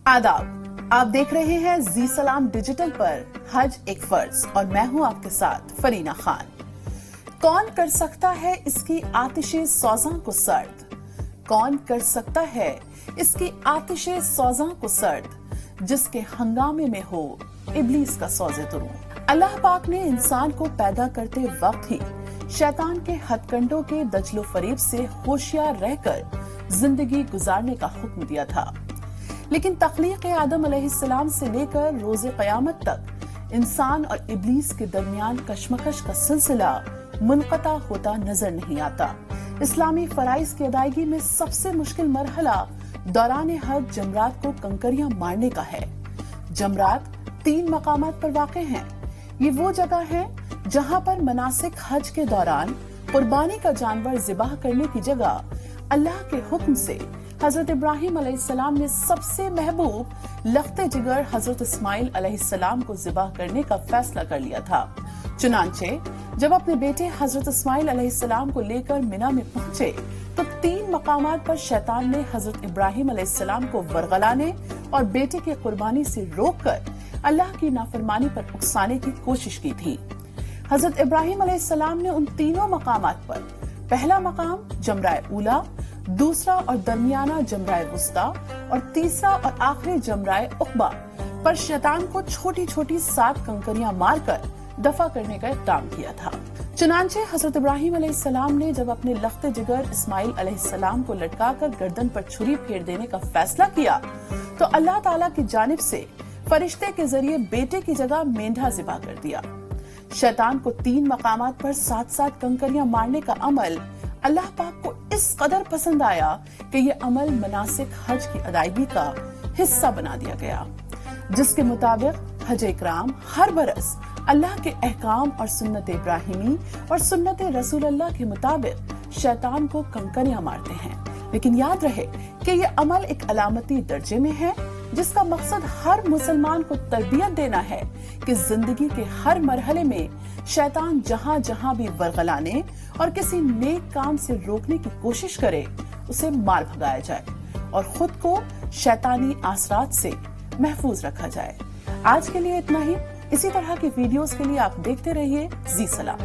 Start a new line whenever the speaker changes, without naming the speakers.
आदाब, आप देख रहे हैं जी सलाम डिजिटल पर हज एक फर्ज और मैं हूं आपके साथ फरीना खान। कौन कर सकता है इसकी आतिशे सौज़ां को सर्द? कौन कर सकता है इसकी आतिशे सौज़ां को सर्द, जिसके हंगामे में हो इब्लीस का सौज़े तुरूं। अल्लाह पाक ने इंसान को पैदा करते वक्त ही शैतान के हथकंडों के दजलो फरेब से होशियार रहकर जिंदगी गुजारने का हुक्म दिया था, लेकिन तख्लीक आदम अलैहिस्सलाम से लेकर रोज़े क़यामत तक इंसान और इब्लीस के दरमियान कशमकश का सिलसिला मुनक़ता होता नजर नहीं आता। इस्लामी फराइज़ की अदायगी में सबसे मुश्किल मरहला दौरान हज जमरात को कंकरियां मारने का है। जमरात 3 मकामात पर वाक़े हैं। ये वो जगह है जहां पर मनासिक हज के दौरान कुर्बानी का जानवर ज़िबाह करने की जगह अल्लाह के हुक्म से हजरत इब्राहिम अलैहिस्सलाम ने सबसे महबूब लख्ते जिगर हजरत इस्माइल अलैहिस्सलाम को ज़िबाह करने का फैसला कर लिया था। चुनांचे जब अपने बेटे हजरत इस्माइल अलैहिस्सलाम को लेकर मिना में पहुंचे तो 3 मकामात पर शैतान ने हजरत इब्राहिम अलैहिस्सलाम को वरगलाने और बेटे की कुर्बानी से रोककर अल्लाह की नाफरमानी पर उकसाने की कोशिश की थी। हजरत इब्राहिम अलैहिस्सलाम ने उन तीनों मकामात पर पहला मकाम जमराए ऊला, दूसरा और दरमियाना जमराए वुस्ता और तीसरा और आखिरी जमराए उक़बा पर शैतान को छोटी छोटी 7 कंकरियां मारकर दफा करने का इक़दाम किया था। चुनांचे हजरत इब्राहिम अलैहिस्सलाम ने जब अपने लख्ते जिगर इस्माइल अलैहिस्सलाम को लटकाकर गर्दन पर छुरी फेर देने का फैसला किया तो अल्लाह ताला की जानिब से फरिश्ते के जरिए बेटे की जगह मेंढा ज़िबा कर दिया। शैतान को 3 मकामात पर 7-7 कंकरियां मारने का अमल अल्लाह पाक को इस कदर पसंद आया कि ये अमल मनासिक हज की अदायगी का हिस्सा बना दिया गया, जिसके मुताबिक हज इकराम हर बरस अल्लाह के अहकाम और सुन्नत इब्राहिमी और सुन्नत रसूलुल्लाह के मुताबिक शैतान को कंकरियां मारते हैं। लेकिन याद रहे कि ये अमल एक अलामती दर्जे में है, जिसका मकसद हर मुसलमान को तरबियत देना है कि जिंदगी के हर मरहले में शैतान जहां जहां भी वरगलाने और किसी नेक काम से रोकने की कोशिश करे, उसे मार भगाया जाए और खुद को शैतानी आसरात से महफूज रखा जाए। आज के लिए इतना ही। इसी तरह की वीडियोस के लिए आप देखते रहिए जी सलाम।